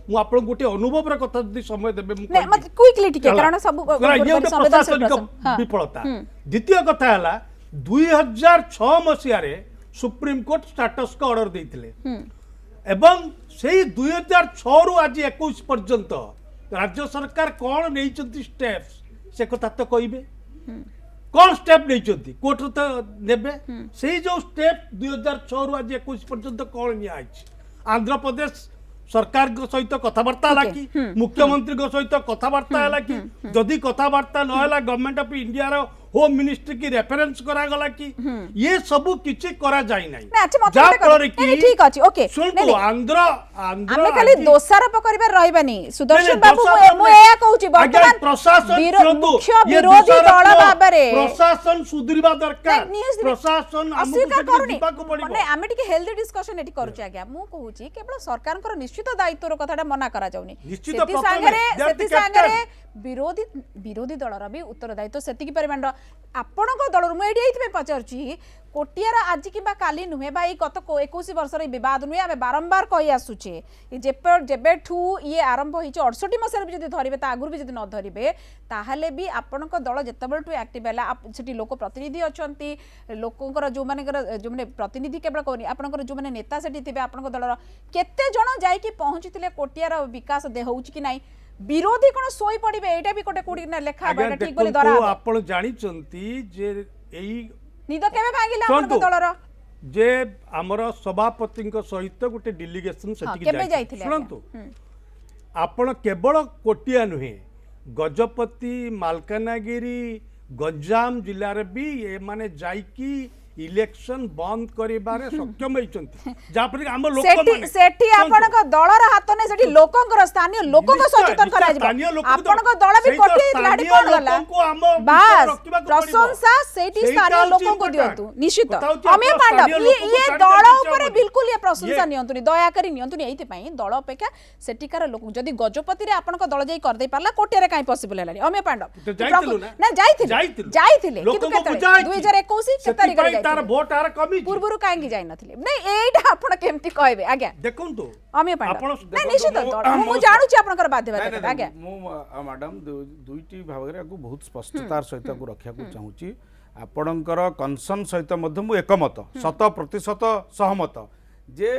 मु आपन गोटे अनुभव कथा जदि समय देबे मु मत क्विकली ठीक है कारण सब प्रशासनिक विफलता। द्वितीय कथा हला 2006 मसिया रे सुप्रीम कोर्ट स्टेटस का ऑर्डर देथिले एवं से 2006 रु आज 21 पर्यंत राज्य सरकार कौन नहीं स्टेप्स से कथा तो कहिबे कौन स्टेप नहीं कोर्ट तो नेबे से जो स्टेप 2006 रु आज 21 पर्यंत कौन निया आंध्र प्रदेश सरकार सहित कथबार्ता है कि मुख्यमंत्री सहित कथबार्ता है कि जदि कथबार्ता नहला गवर्नमेंट ऑफ इंडिया रो होम मिनिस्ट्री की रेफरेंस करा गला कि ये सब किछि करा जाई नै जा फल कि ठीक अछि ओके सुनतो आंध्र आंध्र हमें खाली दोषारोप करिबार रहबानी सुदर्शन बाबू मु एया कहूची वर्तमान प्रशासन मुख्य विरोधी दल बाबरे प्रशासन सुधरिबा दरकार प्रशासन अस्वीकार करूनी माने आमे टिके हेल्दी डिस्कशन एठी करूची आज्ञा मु कहूची केवल सरकारकर निश्चित दायित्वर कथाटा मना करा जाउनी सेति संगरे विरोधी दलर भी उत्तरदायित्व सेतिकी परिमाण आपण दल मुझे पचारुची कोटियार आज कि काली नुहे भाई गत 21 वर्ष बद नुहे आम बारंबार कही आसुचे जेबेठू ये आरंभ हो 68 मसीह भी धरवे आगुरी भी न धरवे ताहले भी आपण दल जितेबू एक्टिव है लोक प्रतिनिधि अच्छा लोकर जो मैंने प्रतिनिधि केवल कहनी आपंकर जो मैंने नेता से थे आपण दलर केते जन जाइए पहुंची कोटियार विकास होउची कि नाई विरोधी कौन सोई पड़े एटा भी गोटे कोडी ना लेखा बाटा ठीक बोली दरा आपण जानि चंती जे एई निद केबे भागिला आपण दलर जे हमर सभापति सहित गोटे डेलीगेशन सेटिक जाय सुनंतु आपण केवल कोटिया नुहे गजपति मालकानगिरी गंजाम जिल्ला रे भी ए माने जाईकी इलेक्शन बंद करिबारे सक्षम होइचंती जापर हम लोक सेठी आपनक दलर हाथ ने सेठी लोकंकर स्थानीय लोकंक सचेतन करा जिवो आपनक दल भी कोठी लाडी कोन गला बस प्रशंसा सेठी स्थानीय लोकन को दियंतु निश्चित अमिय पांडव ये दल ऊपर बिल्कुल ये प्रशंसा नियंतुनी दया करी नियंतुनी एथि पई दल अपेक्षा सेठीकार लोक जदी गजपति रे आपनक दल जाई कर दे पारला कोठी रे काई पॉसिबल हलानी अमिय पांडव ना जाईथिले किंतु केते 2021 के तारिख तार वोट आर कमी पूर्वरु कांगी जाई नथिले नै एटा आपण केमति कहबे आज्ञा देखंतु अमिय पांडव नै निश्चित मु जानु छी आपनकर बाध्यता आज्ञा मु मैडम दुईटी भागरे को बहुत स्पष्टतार सहित को रखिया को चाहू छी आपणकर कनसर्न सहित मध्य मु एकमत 100% सहमत जे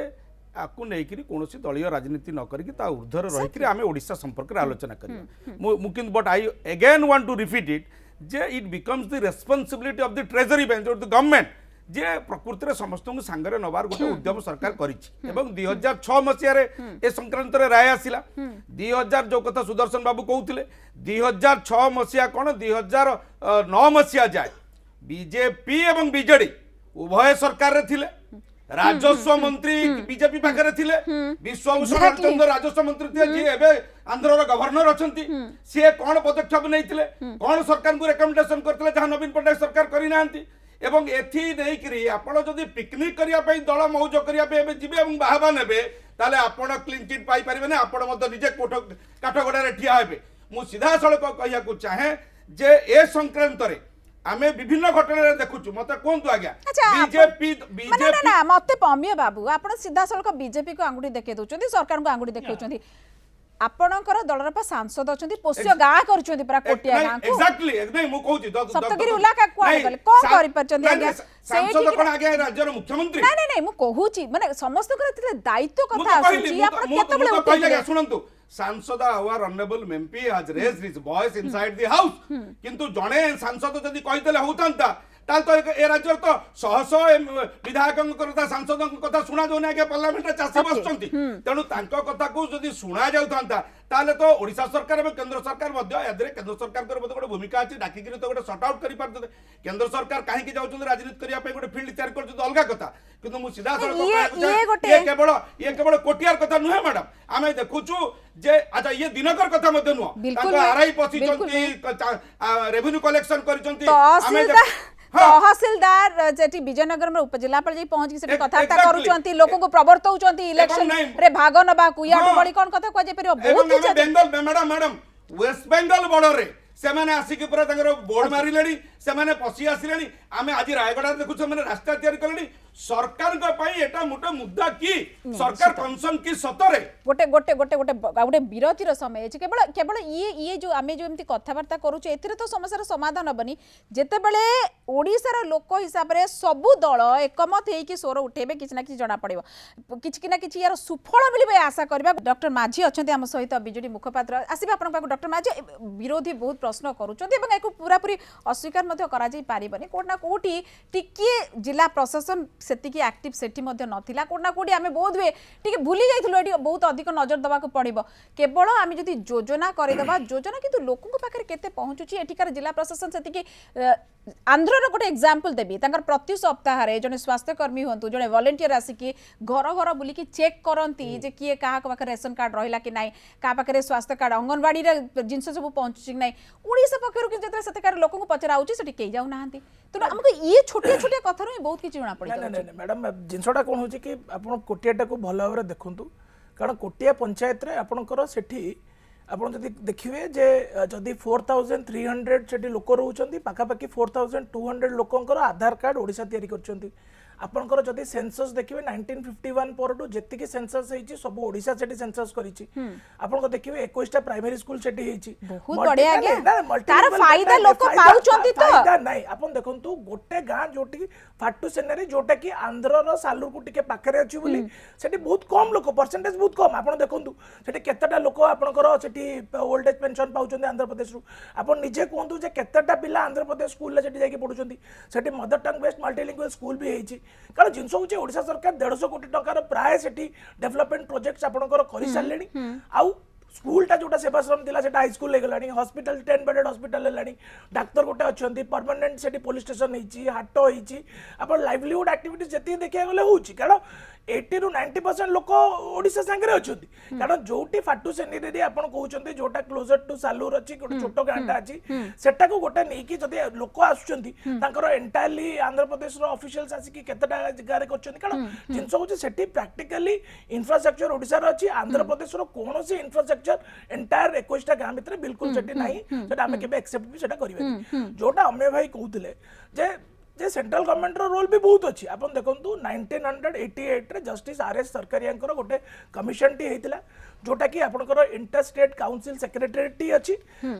आकु नेकरी कोनोसी दलीय राजनीति न करी ता ऊर्ध्वर रहिकरी आमे ओडिसा संपर्क आलोचना करिया मु किंतु but I again want to repeat it जे it becomes the responsibility of the treasury bank और द गवर्नमेंट जे प्रकृति रे समस्त को सांगरे नबार गोटे उद्यम सरकार करिछि एवं 2006 मसिया रे ए संक्रांत रे राय आसिला 2000 जो कथा सुदर्शन बाबू कहउथिले 2006 मसिया कोन 2009 मसिया जाय बीजेपी एवं बीजेडी उभय सरकार रे थिले राजस्व मंत्री बीजेपी पाखरे थिले विश्वभूषण चंद्र राजस्व मंत्री थे जी एबे आंध्र रो गवर्नर अछंती से कोन पदक्षेप नैथिले कोन सरकार को रिकमेंडेशन करथिले जहां नवीन पटनायक सरकार करि नांती एवं एथि नै करी आपण जदी पिकनिक करिया पई दल मौज करिया पे एबे जिबे एवं बाहाबा नेबे ताले आपण क्लीन चिट पाई परिबे ना आपण मत निजे कोठ काठगडा रे ठिया हेबे मु सीधा सळक कहिया को चाहे जे ए संक्रांत रे आमे विभिन्न घटना देखुछु मते कोंतु आज्ञा बीजेपी ना मते पमिय बाबू आपण सीधा सळक बीजेपी को आंगुठी देखे दोचंती सरकार को आंगुठी देखौचंती आपणकर दलर पा सांसद अछंती पोष्य गा करचंती पूरा कोटिया गां को एक्जेक्टली नै मु कहूची सप्तगिरी उलाका कोन गले कोन करि परचंती आज्ञा सांसद कोन आज्ञा राज्यर मुख्यमंत्री नै मु कहूची माने समस्त कर दायित्व कथा आछी आपण केते बेले उठै सुनंतु सांसद our honourable MP has raised his voice inside the house किंतु जणे सांसद जदी कहितले होतांता ताल तो ए राज्य तो शह शह विधायकों कथा सांसदों कथा शुणा जाऊना आगे पार्लियामेंट रे चासी बसचंती तेणु तांको कथा को जदि शुणा जाउथांता ताले तो ओडिशा सरकार एवं केंद्र सरकार मध्य यादरे केंद्र सरकार को गोटे भूमिका अछि डाकी तो गोटे सॉर्ट आउट करि पारते केंद्र सरकार काहे की जाउछन राजनीति करिया पे गोटे फील्ड तैयार कर अलग कथा किंतु मु सीधा ये केवल कोटियार कथा नुहे मैडम आमे देखुछु जे अच्छा ये दिनकर कथा मध्य नुह तांको आरआई पसिचंती रेवेन्यू कलेक्शन करिसंती आमे तहसीलदार जेटी विजयनगर में उपजिलापाल जाई पहुंच से कथार्ता करूचंती लोक को प्रवर्तौचंती इलेक्शन रे भाग नबा को या बड़ी कोन कथा को जे परियो बहुत किछ बेंगल मैडम वेस्ट बेंगल बॉर्डर रे सेमाने आसिक पूरा तंगर बोर्ड मारिलेनी सेमाने पसी आसिलेनी आमे आज रायगढ़ देखु से माने रास्ता तैयार करलेनी सरकार का पाई एटा मोटा मुद्दा की सरकार कंसर्न की सतरे गोटे गोटे गोटे गोटे गोटे विरतिर समय अछि केवल केवल ये जो आमे जो एमती कथावार्ता करूचे एथिरे तो समस्यार समाधान हबनी जेते बेले ओडिसार लोक हिसाब रे सबु दल एकमत हेई कि स्वर उठेबे किछ ना किछ जणा पड़िबो किछ ना किछ यार सुफल मिलबे आशा करबा डॉक्टर माझी अछंती हम सहित बिजेडी मुखपात्र आसीबे आपन पाक डॉक्टर माझी विरोधी बहुत प्रश्न करूचंती एवं एको पूरा पूरी अस्वीकार मध्य करा जाई पारिबनी कोट ना कोठी टिके जिला प्रशासन सेतिकी एक्टिव सेठी मध्य नथिला कोट ना कोठी आमे बहुत हुए टिके भूली जाइथिलो एटी बहुत अधिक नजर दबा को पड़िबो केवल आमे जदी योजना करि दबा योजना किंतु लोकन को पाखरे केते पहुंचुची एठिकार जिला प्रशासन सेतिकी आंध्रर गोटे एग्जांपल देबी तांकर प्रति सप्ताह रे जने स्वास्थ्य कर्मी होंतु जने वॉलंटियर आसिकी घर घर बुली की चेक करंती जे किए काहा को पाखरे रेशन कार्ड रहिला कि नाही का पाखरे स्वास्थ्य कार्ड अंगनवाड़ी रे जिंस सब पहुंचुची कि नाही ओडिसा पखरु कि जतरे सतकार लोकन को पचराउची सेठी केई जाउ नाहंती तो हमको ये छोटे छोटे कथा रे बहुत किछ जणा पड़ी नहीं मैडम जिनसटा कोन होची कि आपण कोटियाटा को भल भाव देखंतु कारण कोटिया पंचायत रे आपणकर सेठी आपण जदि देखिबे जे जदि 4300 सेठी लोक रहउचंती पाखापाखि 4200 लोकंकर आधार कार्ड ओडिसा तयारी करचंती आपणकर जदि सेंसस देखिबे 1951 परडू जेतिकी सेंसस हेची सब ओडिसा सेठी सेंसस करिछि आपणको देखिबे 21 टा प्राइमरी स्कूल सेठी हेची बहुत बढ़िया गया तार फायदा लोक पाउचंती तो फायदा नाही आपण देखंतु गोटे गां जोटी फाटू सेनेरी जोटा की आंध्र रो सालुर को टिके पाखरे अछि बोली सेठी बहुत कम लोक परसेंटेज बहुत कम आपण देखंतु सेठी केतेटा लोक आपणकर सेठी old age pension पाउचंती Andhra Pradesh रु आपण निजे कोंतु जे केतेटा पिला आंध्र प्रदेश स्कूल ले सेठी जाके पढुचंती सेठी mother tongue based multilingual school भी हेची कारण जिनस होचे ओडिशा सरकार 150 कोटी टकार प्राय सेठी डेवलपमेंट प्रोजेक्ट्स आपणकर करि सारलेनी आउ स्कूल टा जोटा सेवाश्रम थिला सेटा हाई स्कूल ले गलानी हॉस्पिटल 10 बेडेड हॉस्पिटल लेलानी डाक्टर गोटे अछंती परमानेंट सेठी पुलिस स्टेशन हेची हाट हेची आपण लाइवलीहुड एक्टिविटीज जति देखिया गले होची कारण 80 ରୁ 90% लोक ओडिशा संगे अछंती कारण जोटी फाटू सेनेरी आपण कहउचंती जोटा क्लोजर टू सालूर अछि गोटे छोटो गांटा अछि सेटा को गोटे नै कि जदि लोक आसुचंती तांकर एंटायरली आंध्र प्रदेश रो ऑफिशियल्स आसी कि केतटा जगह रे करचंती कारण जिंस होची सेठी प्रैक्टिकली इंफ्रास्ट्रक्चर ओडिशा रो अछि आंध्र प्रदेश रो कोनोसी इंफ्रास्ट्रक्चर एंटायर 21 टा गां भितर बिल्कुल सेठी नाही सेटा हमें केबे एक्सेप्ट भी सेटा करिवे जोटा अम्मे भाई कहउतले जे सेंट्रल गवर्नमेंट रो रोल भी बहुत अच्छी आप देखो 1988 रे जस्टिस आर.एस. सरकारिया गोटे कमिशन टी हेतिला जोटा कि आपनकर इंटरस्टेट काउंसिल सेक्रेटरीट टी अछि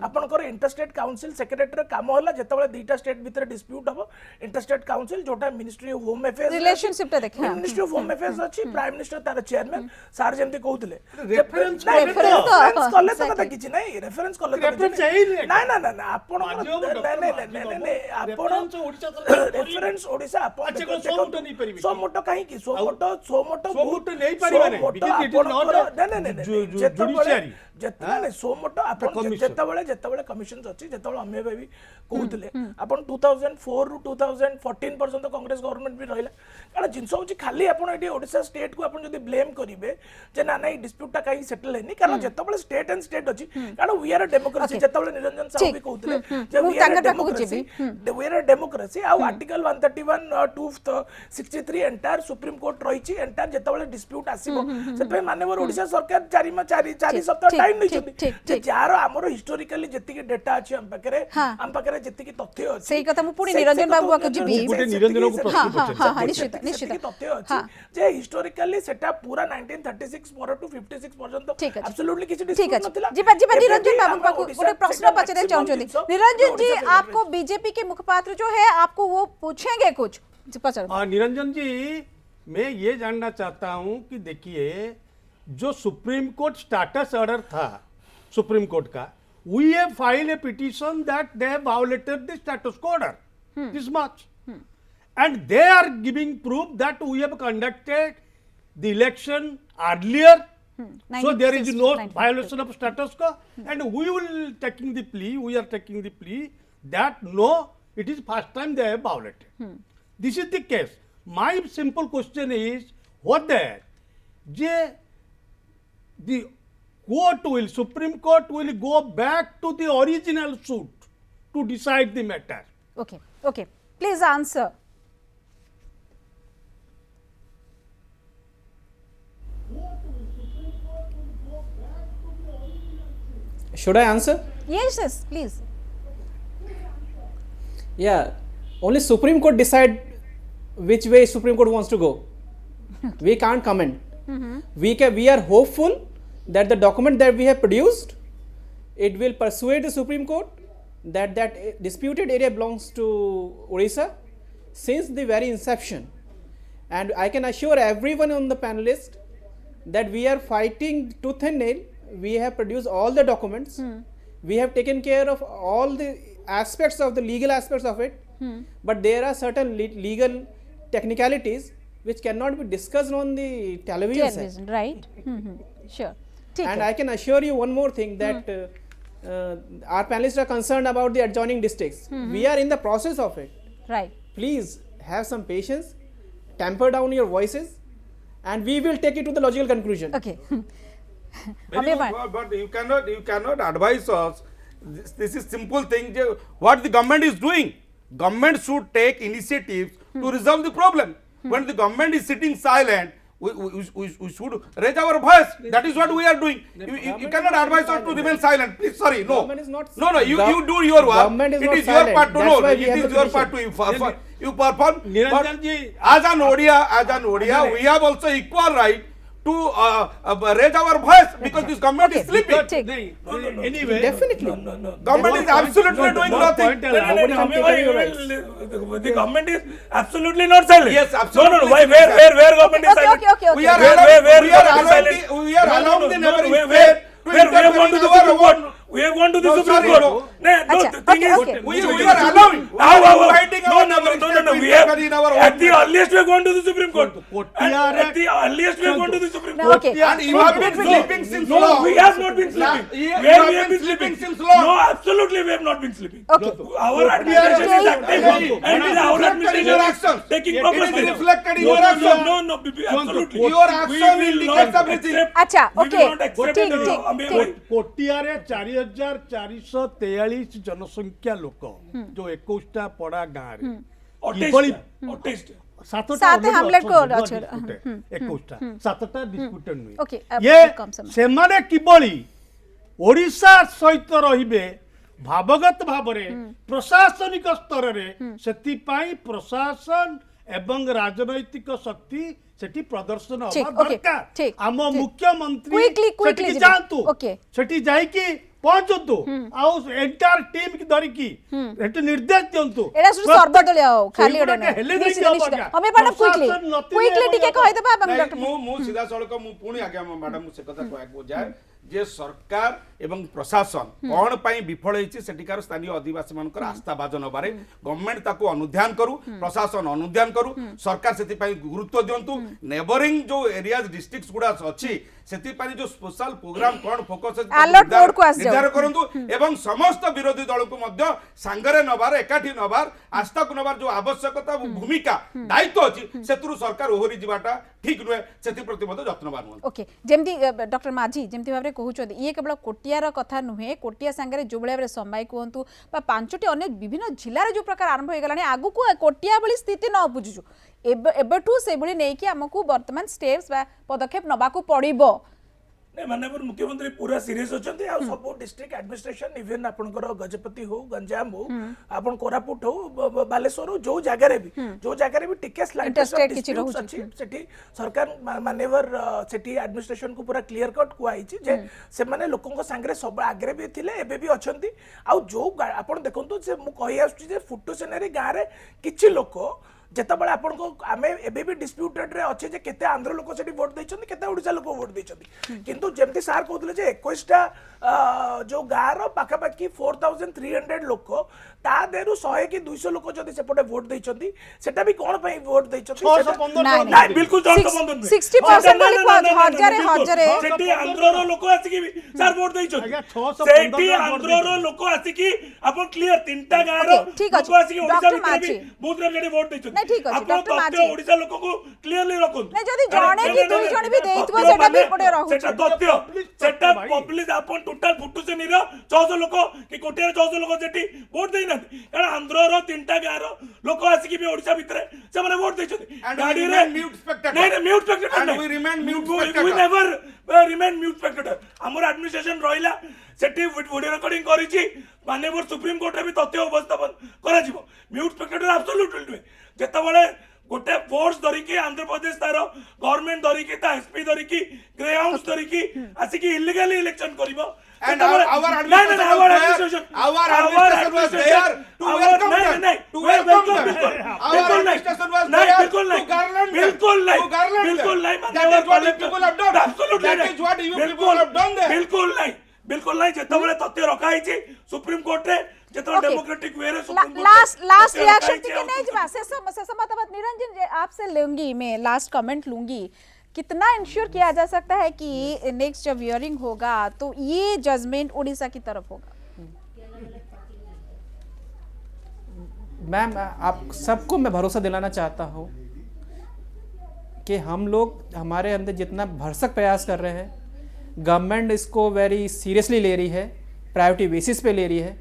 आपनकर इंटरस्टेट काउंसिल सेक्रेटरी काम होला जेतबेले दुईटा स्टेट भीतर डिस्प्यूट हबो इंटरस्टेट काउंसिल जोटा ministry of home affairs relationship ता देखिया मिनिस्ट्री ऑफ होम अफेयर्स अछि प्राइम मिनिस्टर तार चेयरमैन सार जेंती कहउतले रेफरेंस कले तो कथा किछि नै रेफरेंस कले रेफरेंस चाहिए ना ना ना आपण नै आपण रेफरेंस ओडिसा आपण सोमोटो काहे कि सोमोटो नै परिबने because it is not judiciary जेतबेले सोमोटो आपण जेतबेले कमिशन्स अछि जेतबेले अमे बेबी कहउतले आपण 2004 रु 2014 पर्यंत कांग्रेस गवर्नमेंट भी रहिला कारण जिंस होची खाली आपण एडी ओडिसा स्टेट को आपण जदी ब्लेम करिवे जे ना नै डिस्प्यूट ता काई सेटल हेनी कारण जेतबेले स्टेट एंड स्टेट अछि कारण वी आर अ डेमोक्रेसी जेतबेले निरंजन साहू भी कहउतले जे वी आर अ डेमोक्रेसी आ article 131 to 63 entire supreme court रहिछि एंटायर जेतबेले डिस्प्यूट आसीबो सेतबे माननीय ओडिसा सरकार 4 सप्ताह टाइम नै छै जार हमरो हिस्टोरिकली जेतिके डेटा अछि हम पाखरे जेतिके तथ्य अछि सेही कथा मु पुनी निरंजन बाबू को जिबी गुटे निरंजन को प्रश्न हां निश्चित तथ्य अछि जे हिस्टोरिकली सेटा पूरा 1936 पर टू 56 पर्यंत एब्सोल्युटली किछि डिस्प्यूट नथिला जी निरंजन बाबू को गोटे प्रश्न पचरे चाहूंगी निरंजन जी आपको बीजेपी के मुखपात्र जो है आपको वो पूछेंगे कुछ निरंजन जी मैं ये जानना चाहता हूं कि देखिए जो सुप्रीम कोर्ट स्टेटस ऑर्डर था सुप्रीम कोर्ट का we have filed a petition that they have violated the status order this much and they are giving proof that we have conducted the election earlier. So there is 96 no 95. violation of status quo, and we are taking the plea that no, it is first time they have violated. This is the case. My simple question is whether the Supreme Court will go back to the original suit to decide the matter. Okay, please answer. Should I answer? Yes, please. Yeah, only Supreme Court decide which way Supreme Court wants to go. We can't comment. We are hopeful that the document that we have produced, it will persuade the Supreme Court that disputed area belongs to Odisha since the very inception. And I can assure everyone on the panelist that we are fighting tooth and nail. We have produced all the documents. We have taken care of all the aspects of the legal aspects of it. But there are certain legal technicalities which cannot be discussed on the television set. Television, right? Sure. And I can assure you one more thing that our panelists are concerned about the adjoining districts. We are in the process of it. Right. Please have some patience, temper down your voices, and we will take it to the logical conclusion. Okay. But you cannot advise us. This is simple thing. What the government is doing, government should take initiatives to resolve the problem. When the government is sitting silent, we should raise our voice. That is what we are doing. You cannot advise us to remain silent. Please, sorry, no. Government is not No, you do your work. Government is It not is your silent. part to That's know. why It we have is the your part commission. to you perform. Niranjan But ji, as an Odia, we have also equal right to raise our voice because this government is sleeping. Take. Anyway, Definitely. Government is absolutely doing nothing. The government is absolutely not silent. Yes, absolutely. No. Why? Where government is silent? Okay. We are Where allowing the neighboring where state to we have gone to the interfere in Supreme our Court. We have gone to the No, Supreme sorry, Court. no. The thing okay. is, We are allowing. We are inviting our neighboring state to We have interfere in our at own the matter. earliest we have gone to the Supreme Court. Kottayar At the earliest we have gone to the Supreme No, Court. okay. And you have been sleeping since No, long. we have not been sleeping. Yeah, Where you we have have been been sleeping sleeping since long. No, absolutely we have not been sleeping. Okay. Our administration is active and it is our reflected in your actions. administration taking It proper is steps. reflected in No, your no, actions. No, absolutely. Your action We will indicates not everything. accept- Acha, we will okay. not accept ठीक, it. ठीक. कोटियारे 4443 जनसंख्या लोक जो 21टा पड़ा गाँव रे सात hamlet को अच्छे, 21टा 7टा डिस्प्यूटेड नुहे Okay, अब ये कम समय। सेमाने किबळी ओडिशा सहित रहिबे भावगत भावरे प्रशासनिक स्तर रे सेति पाई प्रशासन एवं राजनैतिक शक्ति सेठी प्रदर्शन ठीक, हवा okay, दरकार ठीक, आम ठीक। मुख्यमंत्री Quickly सेठी ଯିବା। जांतु Okay। सेठी जाइकी पहुंचतु आउ एंटायर टीम की धरिकी एठी निर्देश दियंतु एडा सुन सर्वदलीय हो खाली सेଗୁଡାକ एडा ହେଲେ नहीं ଯାଇକି ହବ ଆଜ୍ଞା। हमें मैडम ପ୍ରଶାସନ ନଥିଲେ क्विकली टिके ହବ। कहि देबा ଏବଂ ନାଇଁ, डॉक्टर ମୁଁ ସିଧାସଳଖ ମୁଁ ପୁଣି ଆଜ୍ଞା ମ୍ୟାଡାମ ସେ କଥା କହିବାକୁ ଯାଏ ଯେ ସରକାର ଏବଂ ପ୍ରଶାସନ କଣ ପାଇଁ ବିଫଳ ହେଇଛି ସେଠିକାର ସ୍ଥାନୀୟ ଅଧିବାସୀ ମାନଙ୍କର ଆସ୍ଥା ଭାଜ ନବାରେ ଗଭର୍ଣ୍ଣମେଣ୍ଟ ତାକୁ ଅନୁଧ୍ୟାନ କରୁ ପ୍ରଶାସନ ଅନୁଧ୍ୟାନ କରୁ ସରକାର ସେଥିପାଇଁ ଗୁରୁତ୍ୱ ଦିଅନ୍ତୁ ନେବରିଂ ଯୋଉ ଏରିଆଜ ଡିଷ୍ଟ୍ରିକ୍ଟ ଗୁଡା ଅଛି ସେଥିପାଇଁ ଯୋଉ ସ୍ପେଶାଲ ପ୍ରୋଗ୍ରାମ କଣ ଫୋକସ Alert mode କୁ ଆସିଯାଉ। ନିର୍ଦ୍ଧାର କରନ୍ତୁ ଏବଂ ସମସ୍ତ ବିରୋଧୀ ଦଳକୁ ମଧ୍ୟ ସାଙ୍ଗରେ ନବାର ଏକାଠି ନବାର ଆସ୍ଥାକୁ ନବାର ଯୋଉ ଆବଶ୍ୟକତା ଭୂମିକା ଦାୟିତ୍ୱ ଅଛି ସେଥିରୁ ସରକାର ଓହରି ଯିବାଟା ଠିକ ନୁହେଁ ସେଥିପ୍ରତି ମଧ୍ୟ ଯତ୍ନବାନ ହୁଅନ୍ତୁ। ओके जेमती डॉक्टर माझी जेमती भाबरे कहउछथि ये केवल कोटियार कथा नुहे कोटिया संगे जो भाबरे संबाई कहंतु बा पांचटी अनेक विभिन्न जिल्ला रे जो प्रकार आरंभ हो गलानी आगु को कोटिया भली स्थिति न बुझुछु एबेठू से भली नै कि हमकु वर्तमान स्टेप्स बा पदक्षेप नबाकू पड़िबो नहीं माननीय मुख्यमंत्री पूरा सीरियस होचंती आ सब डिस्ट्रिक्ट एडमिनिस्ट्रेशन इवन आपनकर गजपति हो गंजाम हो आपन कोरापुट हो बालेश्वर हो जो जगह रे भी टिके स्लाइड Interstate किछि रहउछ। सेठी सरकार मानेवर सेठी एडमिनिस्ट्रेशन को पूरा क्लियर कट कुआइछि जे से माने लोकन को संगे सब आगरे भी थिले एबे भी अछंती आ जो आपन देखंतु जे मु कहि आछी जे फुटो सेनारी गां रे किछि लोक ଯେତେବେଳେ ଆପଣଙ୍କୁ ଆମେ ଏବେ ବି ଡିସ୍ପ୍ୟୁଟେଡ୍ ରେ ଅଛି ଯେ କେତେ ଆନ୍ଧ୍ର ଲୋକ ସେଠି ଭୋଟ ଦେଇଛନ୍ତି କେତେ ଓଡ଼ିଶା ଲୋକ ଭୋଟ ଦେଇଛନ୍ତି କିନ୍ତୁ ଯେମିତି ସାର୍ କହୁଥିଲେ ଯେ 21ଟା ଯୋଉ ଗାଁର ପାଖାପାଖି 4300 ଲୋକ ତା ଦେହରୁ 100 କି 200 ଲୋକ ଯଦି ସେପଟେ ଭୋଟ ଦେଇଛନ୍ତି ସେଟା ବି କଣ ପାଇଁ ଭୋଟ ଦେଇଛନ୍ତି 615 ନାଇଁ, ନାଇଁ ବିଲକୁଲ 615 ନୁହେଁ। 60% ବୋଲି କୁହାଯାଉଛି, ହଜାରେ ବିଲକୁଲ। ହଜାରେ। ସେଠି ଆନ୍ଧ୍ରର ଲୋକ ଆସିକି ବି ସାର୍ ଭୋଟ ଦେଇଛନ୍ତି ଆଜ୍ଞା, 615 ସେଠି ଭୋଟ ଆନ୍ଧ୍ରର ଦେଇଛନ୍ତି। ଲୋକ ଆସିକି ଆପଣ କ୍ଲିୟର ତିନିଟା ଗାଁର Okay, ଠିକ ଅଛି। ଲୋକ ଆସିକି ଓଡ଼ିଶା ଡକ୍ଟର ଭିତରେ ବି ମାଝୀ। ବହୁତ ରେ ଭୋଟ ଦେଇଛନ୍ତି ନାଇଁ, ଠିକ ଅଛି, ଆପଣ ଡକ୍ଟର ତଥ୍ୟ ମାଝୀ। ଓଡ଼ିଶା ଲୋକଙ୍କୁ କ୍ଲିୟରଲି ରଖନ୍ତୁ ନାଇଁ, ଯଦି ଆରେ, ଜଣେ କି ନାଇଁ, ଦୁଇ ନାଇଁ, ଜଣ ବି ଦେଇଥିବ, ତଥ୍ୟ ସେଟା ବି ମାନେ- ଗୋଟେ ରହୁଛି। ସେଟା ତଥ୍ୟ public ସେଟା ଭାଇ। ପବ୍ଲିକ ଆପଣ ଟୋଟାଲ ଫୁଟୁସେନିର 600 ଲୋକ କି କୋଟିଆର 600 ଲୋକ ସେଠି ଭୋଟ ଦେଇନାହାନ୍ତି କାରଣ ଆନ୍ଧ୍ରର ତିନିଟା ଗାଁର ଲୋକ ଆସିକି ବି ଓଡ଼ିଶା ଭିତରେ ସେମାନେ ଭୋଟ ଦେଇଛନ୍ତି And we ଗାଡ଼ିରେ remain mute spectator. ନାଇଁ ନାଇଁ mute ସ୍ପେକ୍ଟେଟର And we remain mute we spectator. never remain mute spectator ଆମର ଆଡମିନିଷ୍ଟ୍ରେସନ ରହିଲା ସେଠି ଭିଡ଼ିଓ ରେକର୍ଡିଂ କରିଛି ମାନ୍ୟବର ସୁପ୍ରିମ କୋର୍ଟରେ ବି ତଥ୍ୟ ଉପସ୍ଥାପନ କରାଯିବ ମ୍ୟୁଟ୍ ସ୍ପେକ୍ଟେଟର ଆବସଲ୍ୟୁଟଲି ନୁହେଁ ଯେତେବେଳେ ଗୋଟେ ଫୋର୍ସ ଧରିକି ଆନ୍ଧ୍ରପ୍ରଦେଶ ତାର ଗଭର୍ଣ୍ଣମେଣ୍ଟ ଧରିକି ତା ଏସପି ଧରିକି ଗ୍ରେ ହାଉସ ଧରିକି ଆସିକି ଇଲିଗାଲି ଇଲେକ୍ସନ କରିବ And ସେତେବେଳେ- our ନାଇଁ, ନାଇଁ, administration our was there. administration- Our our administration was there to our- welcome ନାଇଁ, them. ନାଇଁ, To ନାଇଁ, welcome बिल्कुल, them. बिल्कुल, Our बिल्कुल नहीं, administration was नहीं, there बिल्कुल to नहीं, garland them. बिल्कुल नहीं, To garland बिल्कुल them. नहीं, That मान्यवर is what you collector- people have done. Absolutely That नहीं, is what you people बिल्कुल- have done there. बिल्कुल नहीं, बिल्कुल नहीं ଯେତେବେଳେ ତଥ୍ୟ ରଖା ହେଇଛି ସୁପ୍ରିମ କୋର୍ଟରେ ଯେତେବେଳେ Okay. डेमोक्रेटिक वे रे सुप्रीम कोर्ट लास्ट तथ्य रखा रिएक्शन ହେଇଛି, के ଆଉ नहीं जवा शेष मतामत निरंजन आपसे लूंगी मैं लास्ट कमेंट लूंगी कितना इंश्योर किया जा सकता है कि नेक्स्ट जब हियरिंग होगा तो ये जजमेंट उड़ीसा की तरफ होगा मैम आप सबको मैं भरोसा दिलाना चाहता हूँ कि हम लोग हमारे अंदर जितना भरसक प्रयास कर रहे हैं गवर्नमेंट इसको वेरी सीरियसली ले रही है प्रायोरिटी बेसिस पे ले रही है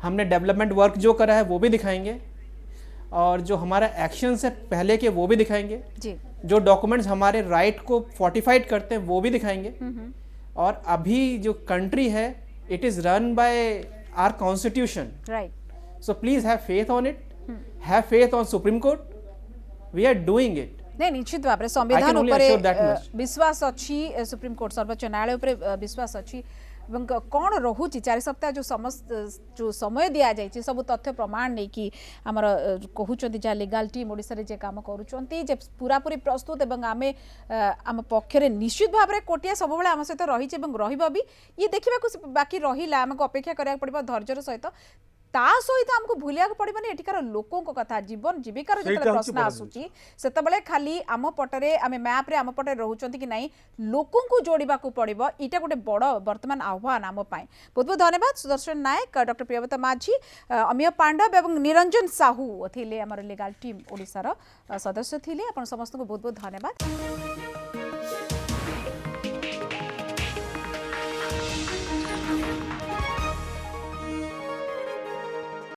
हमने डेवलपमेंट वर्क जो करा है वो भी दिखाएंगे और जो हमारा एक्शन से पहले के वो भी दिखाएंगे जी जो डॉक्यूमेंट्स हमारे राइट को फोर्टिफाइड करते हैं वो भी दिखाएंगे और अभी जो कंट्री है it is run by our constitution right So please have faith on it. Have faith on Supreme Court. We are doing it. नहीं निश्चित भाव में I संविधान can only उपरे assure that much. विश्वास अच्छी सुप्रीम कोर्ट सर्वोच्च न्यायालय उपरे विश्वास अच्छी ଏବଂ କ'ଣ ରହୁଛି 4 ସପ୍ତାହ ଯେଉଁ ସମସ୍ତ ଯେଉଁ ସମୟ ଦିଆଯାଇଛି ସବୁ ତଥ୍ୟ ପ୍ରମାଣ ନେଇକି ଆମର କହୁଛନ୍ତି ଯାହା ଲିଗାଲ ଟିମ୍ ଓଡ଼ିଶାରେ ଯେ କାମ କରୁଛନ୍ତି ଯେ ପୁରାପୁରି ପ୍ରସ୍ତୁତ ଏବଂ ଆମେ ଆମ ପକ୍ଷରେ ନିଶ୍ଚିତ ଭାବରେ କୋଟିଆ ସବୁବେଳେ ଆମ ସହିତ ରହିଛି ଏବଂ ରହିବ ବି ଇଏ ଦେଖିବାକୁ ବାକି ରହିଲା ଆମକୁ ଅପେକ୍ଷା କରିବାକୁ ପଡ଼ିବ ଧୈର୍ଯ୍ୟର ସହିତ ତା ସହିତ ଆମକୁ ଭୁଲିବାକୁ ପଡ଼ିବନି ଏଠିକାର ଲୋକଙ୍କ କଥା ଜୀବନ ଜୀବିକାର ଯେତେବେଳେ ପ୍ରଶ୍ନ ଆସୁଛି ସେତେବେଳେ ଖାଲି ଆମ ପଟରେ ଆମେ ମ୍ୟାପ୍ରେ ଆମ ପଟରେ ରହୁଛନ୍ତି କି ନାହିଁ ଲୋକଙ୍କୁ ଯୋଡ଼ିବାକୁ ପଡ଼ିବ ଏଇଟା ଗୋଟେ ବଡ଼ ବର୍ତ୍ତମାନ ଆହ୍ୱାନ ଆମ ପାଇଁ ବହୁତ ବହୁତ ଧନ୍ୟବାଦ ସୁଦର୍ଶନ ନାୟକ ଡକ୍ଟର ପ୍ରିୟବ୍ରତ ମାଝୀ ଅମିୟ ପାଣ୍ଡବ ଏବଂ ନିରଞ୍ଜନ ସାହୁ ଥିଲେ ଆମର ଲିଗାଲ ଟିମ୍ ଓଡ଼ିଶାର ସଦସ୍ୟ ଥିଲେ ଆପଣ ସମସ୍ତଙ୍କୁ ବହୁତ ବହୁତ ଧନ୍ୟବାଦ।